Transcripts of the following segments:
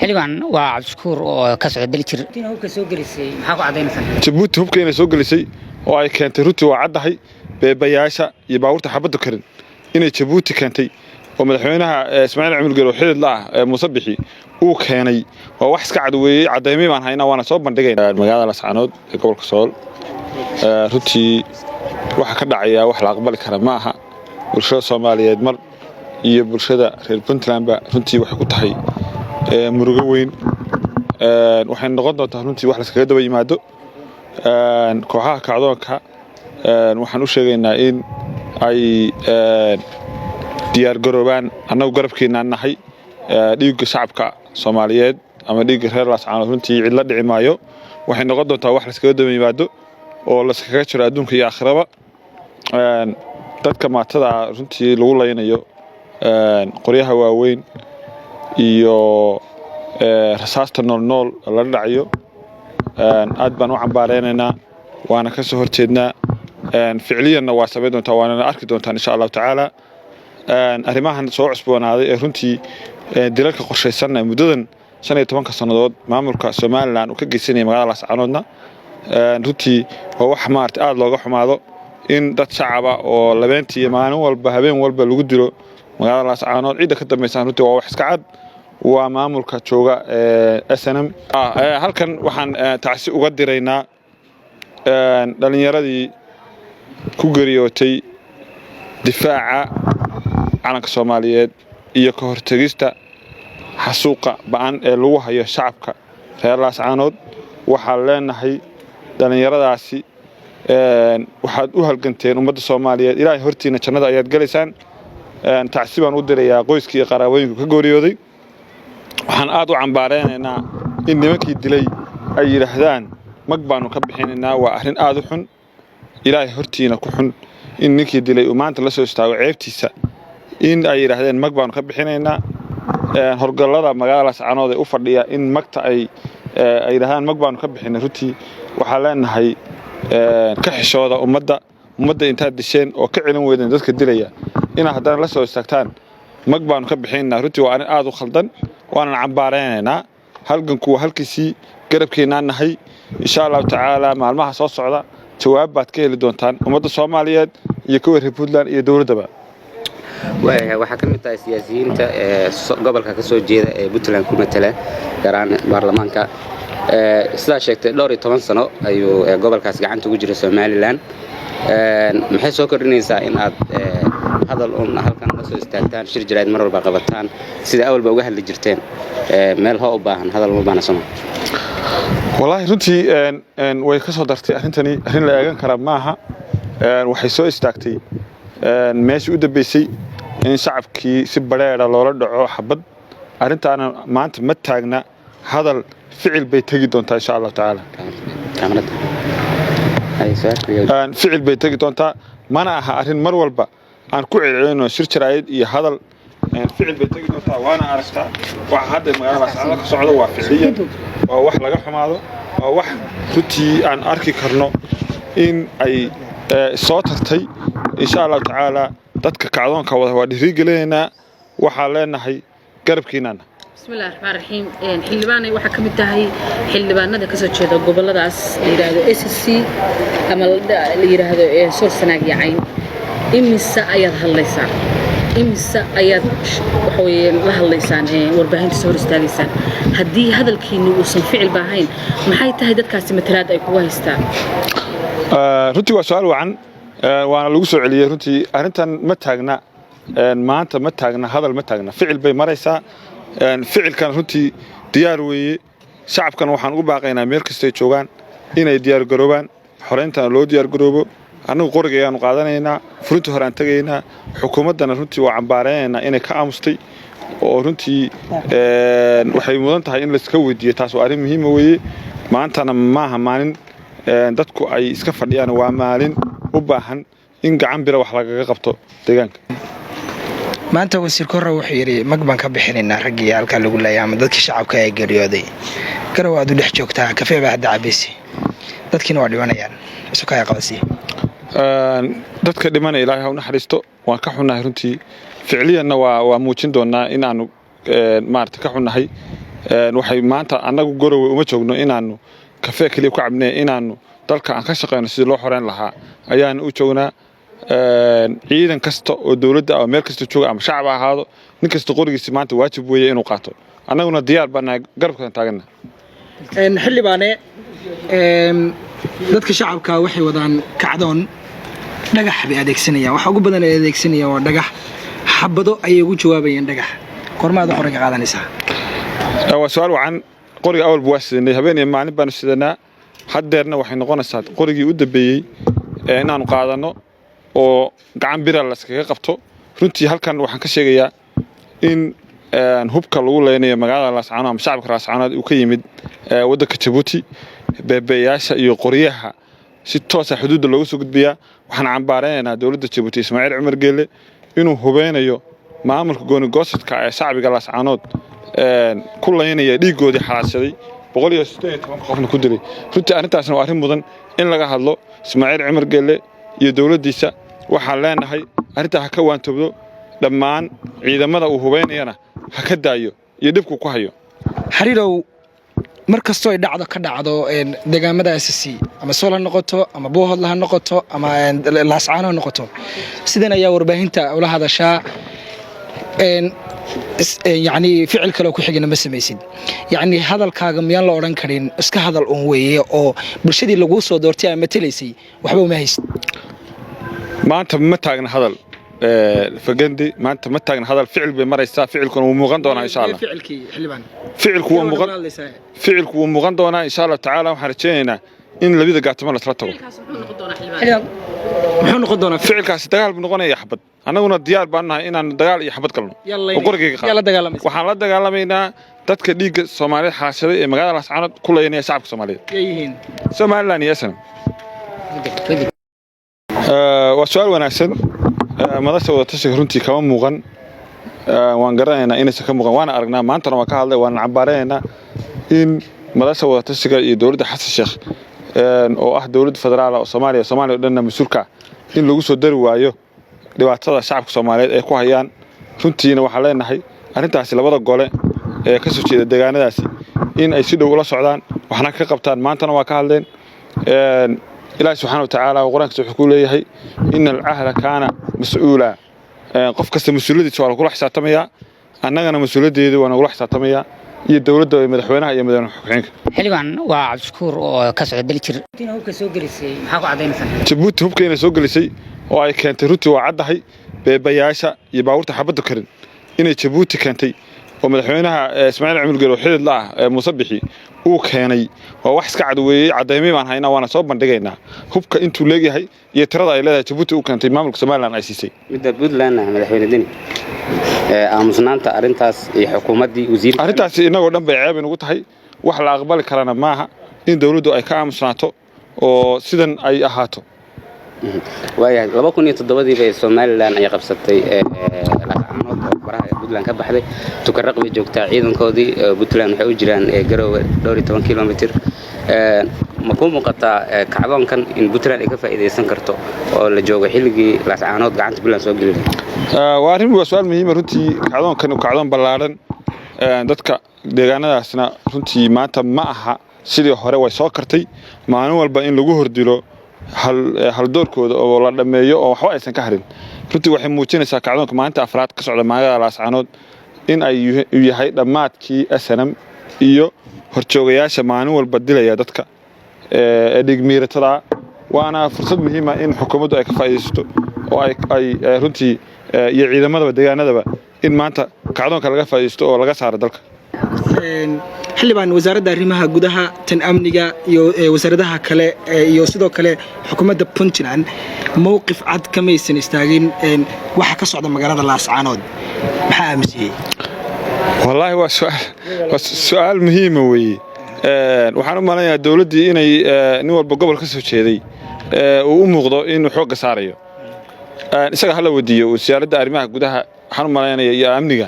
حلبان وعبد الشكور وكسر دلتر تينا هو كسو جلسي محاكو عدين سنة جبوت هو كينا سو جلسي oo ay keentay runtii waa caddahay beebayaasha iyo baabuurta xabadda karin inay Djibouti keentay oo madaxweynaha Ismaaciil Cumar Geelo xilid la ah Musabixi uu keenay waa wax iska cad weeyay cadeymay baan haynaa waana soo bandhigaynaa magaalada Lascaanood ee gobolka Sool runtii waxa ka dhacaya wax la aqbali kara ma aha bulshada Soomaaliyeed mar iyo bulshada reer Puntland ba runtii wax ku tahay murugo weyn waxay noqon doontaa runtii wax la iskaga daba yimaado kooxaha kacdoonka waxaan u sheegaynaa in ay diyaar garoobaan annagu garabkeena nahay dhiigga shacabka Soomaaliyeed ama dhiigga reer Lascaanood runtii cid la dhici maayo waxay noqon doontaa wax la iskaga daba yimaado oo la iskaga jiro adduunka iyo aakhiraba dadka maatada runtii lagu laynayo qoryaha waaweyn iyo rasaasta nool la dhacayo aad baan u cambaareynaa waana ka soo horjeednaa ficiliyana waa sameyn doontaa waana arki doontaa insha Allah taala arimahan soo cusboonaaday ee runtii dilalka qorsheysan muddadan 15 sanadood maamulka Soomaaliland uu ka geysanay magaalada Lascaanoodna runtii waa wax maartay aad looga xumaado in dad shacaba oo labeentii maalin walba habeen walba lagu dilo magaalada Lascaanood cid ka dambaysan runtii waa wax iska cad waa maamulka jooga SNM halkan waxaan tacsi uga diraynaa dhalinyaradii ku geeriyootay difaaca calanka Soomaaliyeed iyo ka hortagista xasuuqa baan ee lagu hayo shacabka reer Lascaanood waxaan leenahay dhalinyaradaasi waxaad u halganteen ummadda Soomaaliyeed ilaahay hortiina jannada ayaad galeysaan tacsi baan u dirayaa qoyskii qaraabooyinka ka geeriyooday waxaan aad u cambaareynaa in nimankii dilay ay yiraahdaan mag baanu ka bixinaynaa waa arrin aad u xun ilaahay hortiina ku xun in ninkii dilay uu maanta la soo istaago ceebtiisa in ay yiraahdeen mag baanu ka bixinaynaa horgalada magaalada Lascaanood ee u fadhiya in magta ay yiraahdaan mag baanu ka bixinay runtii waxa leenahay ka xishooda ummadda inta disheen oo ka cilin weydeen dadka dilaya in haddana la soo istaagtaan mag baanu ka bixinaynaa runtii waa arrin aad u khaldan waana cambaareynaa halganku halkiisii garabkeena nahay insha Allah taala maalmaha soo socda jawaab baad ka heli doontaan ummadda Soomaaliyeed iyo kuwa reer Puntland iyo dawladaba waxa ka mid ah siyaasiyiinta gobolka ka soo jeeda ee Puntland ku matala garaan baarlamaanka sida sheegtay 12 sano ayuu gobolkaas gacanta ugu jiray Somaliland maxay soo kordhinaysaa in aad hadal halkan la soo istaagtaan shir jiraad mar walba qabataan sida awalba uga hadli jirteen meel hoo u baahan hadal ma baana sama wallahi runtii way ka soo dartay arrintani arrin la eegan kara maaha waxay soo istaagtay meeshii u dambeysay in shacabkii si bareera loola dhaco xabad arrintaana maanta ma taagna hadal ficil bay tagi doontaa insha Allah taala ficil bay tagi doontaa mana aha arrin mar walba aan ku celcelino shir jiraayid iyo hadal ficil bay tagi doontaa waana aragtaa waxa hadda magaalada Lascaanood ka socda waa ficiliyan waa wax laga xumaado waa wax runtii aan arki karno in ay soo tartay insha Allah taala dadka kacdoonka wada waa dhirigelinayna waxa leenahay garabkeenana bismillaahir rahmaanir rahiim xildhibaanay waxa ka mid tahay xildhibaanada ka soo jeeda goboladaas la yiraahdo SSC ama la yiraahdo Sool Sanaag iyo Cayn imisa ayaad hadlaysaan imisa ayaad waxa weeyaan la hadlaysaan warbaahinta soo istaagaysaan haddii hadalkiinu uusan ficil baahayn maxay tahay dadkaasi matalaad ay kugu haystaan runtii waa su'aal wacan waana lagu soo celiyay runtii arrintan ma taagna maanta ma taagna hadal ma taagna ficil bay maraysaa ficilkan runtii diyaar weeye shacabkan waxaan ugu baaqaynaa meel kasta ay joogaan inay diyaar garoobaan xoreyntan loo diyaar garoobo annagu qorigayaanu qaadanaynaa furinta hore aan tagaynaa xukuumaddana runtii waa cambaareynaa inay ka aamustay oo runtii waxay mudan tahay in la iska weydiiyo taas waa arrin muhiim weeye maantana maaha maalin dadku ay iska fadhiyaan waa maalin u baahan in gacan bira wax lagaga qabto deegaanka maanta wasiir korra wuxuu yiri mag baan ka bixinaynaa raggii halka lagu leeyahay ama dadkii shacabka ay geeriyooday garow aad u dhex joogtaa kafee baa hadda cabisi dadkiina waa dhimanayaan isu ka qabasi dadka dhimanay Ilaahay ha u naxariisto waan ka xunnahay runtii ficiliyana waa muujin doonaa in aanu maarta ka xunnahay waxay maanta annagu Garowe uma joogno inaanu kafee kaliya ku cabnay inaanu dalka aan ka shaqeyno sidii loo xoreyn lahaa ayaan u joognaa ciidan kasta oo dawladda ama meel kasta jooga ama shacab ahaado nin kasta qorigiisa maanta waajib weeye inuu qaato annaguna diyaar baan garabkan taagana xildhibaane dadka shacabka waxay wadaan kacdoon dhagax bay adeegsanayaan waxa ugu badan ay adeegsanayaan waa dhagax xabado ayay ugu jawaabayaan dhagax kormaad qoriga qaadanaysaa waa su'aal wacan qoriga awal buu waasidnay habeen iyo maalin baan sidanaa haddeerna waxay noqonaysaa qorigii u dambeeyay inaanu qaadano oo gacan bira la iskaga qabto runtii halkan waxaan ka sheegayaa in hubka lagu leenayo magaalada Laascaanood ama shacabka Laascaanood uu ka yimid waddanka Djibouti beebeyaasha iyo qoryaha si toos ah xuduudda looga soo gudbiyaa waxaan cambaareynaa dawladda Djibouti Ismaaciil Cumar Geelle inuu hubeynayo maamulka gooni goosadka ee shacbiga Laascaanood ku leenaya dhiigoodii xalaashaday 118 qofna ku dilay runtii arrintaasna waa arrin mudan in laga hadlo Ismaaciil Cumar Geelle iyo dawladdiisa waxaan leenahay arrinta ha ka waantobdo dhammaan ciidamada uu hubeynayana ha ka daayo iyo dhibku ku hayo xariirow markastoo ay ka dhacdo deegaamada SSC ama Sool ha noqoto ama Boohod ha noqoto ama Laascaanood ha noqoto sidan ayaa warbaahinta ula hadashaa يعني فعل كلو كحجنا بس ميسد يعني هذا الكاغم يلا أوران كرين إسك هذا الأموية أو برشدي لجوس ودورتي مثليسي وحبوا ما هيست ما أنت متاعنا هذا فجندي ما أنت متاعنا هذا الفعل بمرة فعلكم ومغندونا إن شاء الله فعلك حلبان فعلكم ومغندونا إن شاء الله تعالى وحرجينا إن اللي بيدا قاعد تمر ثلاثة محن قدونا فعل كاس دجال بنقول يا حبد أنا قلنا ديار بأنها إن دجال يحبد كلنا يلا دجال وحنا دجال مينا تذكر الصومالي حاشري مجال الأسعار كله يعني شعب الصومالي جايين سومالي يا سلام وسؤال وناسن ماذا سوى تشهرنتي كمان مغن وانقرأنا إن سكان مغن وأنا أرجنا ما أنت رمك هذا وأنا عبارنا إن ماذا سوى تشجع دولة حس الشيخ oo ah dawladda federaal oo Soomaaliya dhanna masuulka in lagu soo dari waayo dhibaatada shacabka Soomaaliyeed ay ku hayaan runtiina waxa leenahay arintaasi labada gole ee ka soo jeeda deegaanadaasi in ay si dhow ula socdaan waxna ka qabtaan maantana waa ka hadleen Ilaahay subhanahu wa ta'ala quraanka wuxuu ku leeyahay innal ahla kana mas'uula qof kasta mas'uuliyadiisa waa lagu xisaabtamaya annagana mas'uuliyadeedu waa lagu xisaabtamaya iyo dawladda iyo madaxweynaha iyo madaxweynaha xilligan waa Cabdishakuur oo ka socda daljir tiin hubka soo galisay maxaa ku cadeynaysan Djibouti hubka inay soo galisay oo ay keentay runtii waa caddahay beebayaasha iyo baabuurta xabadda karin inay Djibouti keentay oo madaxweynaha Ismaaciil Cumar Geelle xidid la ah Muuse Bixi uu keenay waa wax iska cad weeyay cadeymay baan haynaa waana soo bandhigaynaa hubka intuu leeyahay iyo tirada ay leedahay Djibouti uu keentay maamulka Soomaaliland ay siisay midda Puntland madaxweyne dini aamusnaanta arintaas iyo xukuumadii wasiirka arintaas inagoo dhan bay ceeb ugu tahay wax la aqbali karana maaha in dawladdu ay ka aamusnaato oo sidan ay ahaato waayahay 2007 bay Soomaaliland ay qabsatay Laascaanood oo baraha Puntland ka baxday tukaraq way joogtaa ciidankoodii Puntland waxay u jiraan Garowe 12 kilomitir ma ku muuqataa kacdoonkan in Puntland ay ka faa'iideysan karto oo la joogo xilligii Laascaanood gacanta Puntland soo gelin waa arrin waa su'aal muhiim ah runtii kacdoonkan uu kacdoon ballaaran dadka deegaanadaasna runtii maanta ma aha sidii hore way soo kartay maalin walba in lagu hordilo hal doorkooda oo la dhameeyo oo waxba aysan ka harin runtii waxay muujinaysaa kacdoonka maanta afraad ka socda magaalada Laascaanood in ay yahay dhamaadkii SNM iyo horjoogayaasha maalin walba dilaya dadka dhigmiiratada waana fursad muhiim ah in xukuumaddu ay ka faa'iideysto oo ay runtii iyo ciidamadaba deegaanadaba in maanta kacdoonka laga faa'iideysto oo laga saaro dalka xildhibaan wasaaradda arrimaha gudaha tan amniga iyo wasaaradaha kale iyo sidoo kale xukuumadda Puntland mowqif cad kama aysan istaagin waxa ka socda magaalada Laascaanood maxaa aaminsan والله سؤال مهم وي waxaan u maleynayaa dawladii inay nin walba gobol ka soo jeeday uu u muuqdo inuu xoog saarayo isaga hal wadiyo wasaaradda arrimaha gudaha waxaan u maleynayaa iyo amniga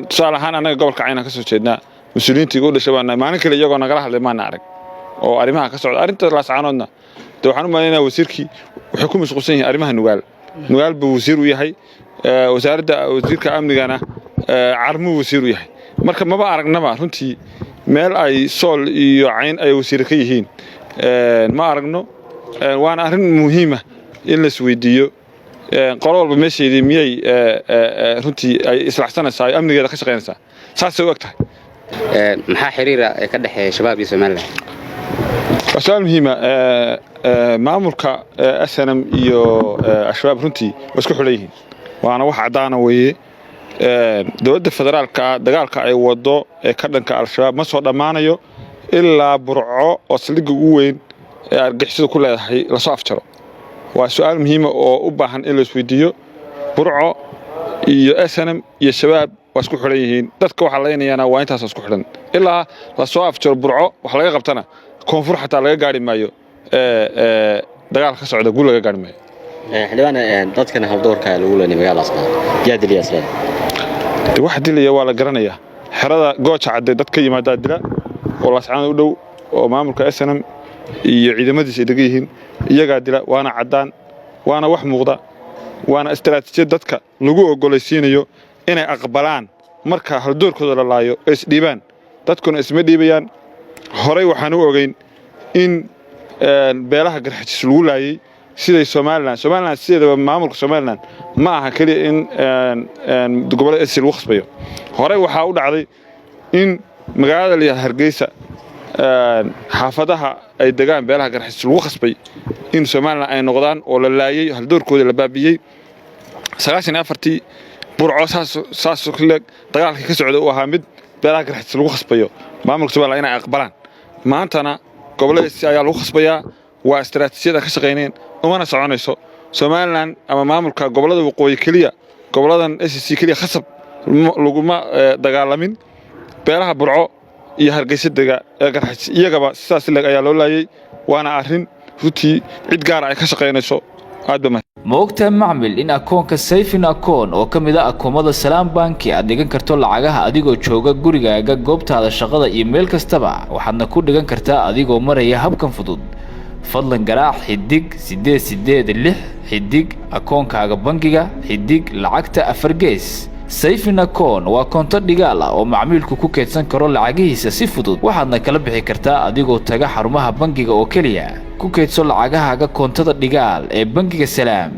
tusaale ahaan anaga gobolka Cayn ka soo jeednaa mas'uuliyiintii u dhashay baan maalin kale iyagoo nagala hadlay ma arag oo arrimaha ka socda arrinta Laascaanoodna waxaan u maleynayaa wasiirkii wuxuu ku mashquulsan yahay arrimaha nugaal buu wasiir u yahay wasaaradda wasiirka amnigana carmu wasiir u yahay marka maba aragnaba runtii meel ay sool iyo cayn ay wasiir ka yihiin ma aragno waana arrin muhiim ah in la isweydiiyo qolo walba meesheedii miyay runtii ay islaxsanaysaa amnigeeda ka shaqeynaysaa saasay u egtahay maxaa xiriira ka dhaxeeya shabaab iyo Soomaaliland su'aal muhiim ah maamulka SNM iyo shabaab runtii way isku xidhan yihiin waana wax cadaana weeye dowladda federaalka dagaalka ay wado ee ka dhanka al-shabaab ma soo dhamaanayo ilaa burco oo saldhigga ugu weyn ee argixisada ku leedahay la soo afjaro waa su'aal muhiim ah oo u baahan in la isweydiiyo burco iyo SNM iyo shabaab waa isku xidhan yihiin dadka waxa la yeenayana waa intaas isku xidhan ilaa la soo afjaro burco wax laga qabtana koonfur xataa laga gaari maayo dagaalka ka socda guul laga gaari maayo xildhibaan dadkan haldoorka lagu leeyahay magaaladaas yaa diliyay wax dilaya waa la garanayaa xerada gooja cadde dad ka yimaada dila oo laascaan u dhow oo maamulka SNM iyo ciidamadiisa degan yihiin iyaga dila waana cadaan waana wax muuqda waana istaraatiijiyad dadka lagu ogolaysiinayo inay aqbalaan marka haldoorkooda la laayo is dhiibaan dadkuna isma dhiibayaan horay waxaan u ogeyn in beelaha garxajis lagu laayay siday Soomaaliland sideedaba maamulka Soomaaliland ma aha kaliya in gobolada SC lagu khasbayo horay waxaa u dhacday in magaalada la Hargeysa xaafadaha ay degaan beelaha garxajis lagu khasbay in Soomaaliland ay noqdaan oo la laayay haldoorkooda la baabiyay 94 burco saas dagaalkii ka socday oo ahaa mid beelaha garxajis lagu khasbayo maamulka Soomaaliland inay aqbalaan maantana gobolada SC ayaa lagu khasbayaa waa istaraatiijiyada ka shaqeyneen umana soconayso Soomaaliland ama maamulka gobolada waqooyi kaliya goboladan SC kaliya khasab laguma dagaalamin beelaha burco iyo Hargeysa dega ee garxajis iyagaba sidaas ayaa loo laayay waana arrin runtii cid gaar ah ay ka shaqeynayso aad ba ma ogtahay macmil in akoonka Sayfin akoon oo ka mid ah akoomada Salaam Banki aad dhigan karto lacagaha adigoo jooga gurigaaga goobtaada shaqada iyo meel kastaba waxaadna ku dhigan kartaa adigoo maraya habkan fudud fadlan garaac xidig 886 xidig akoonkaaga bangiga xidig lacagta 4 gees Sayfin akoon waa koonto dhigaal ah oo macmiilku ku keedsan karo lacagihiisa si fudud waxaadna kala bixi kartaa adigoo taga xarumaha bangiga oo kaliya ku keedso lacagahaaga koontada dhigaal ee bangiga Salaam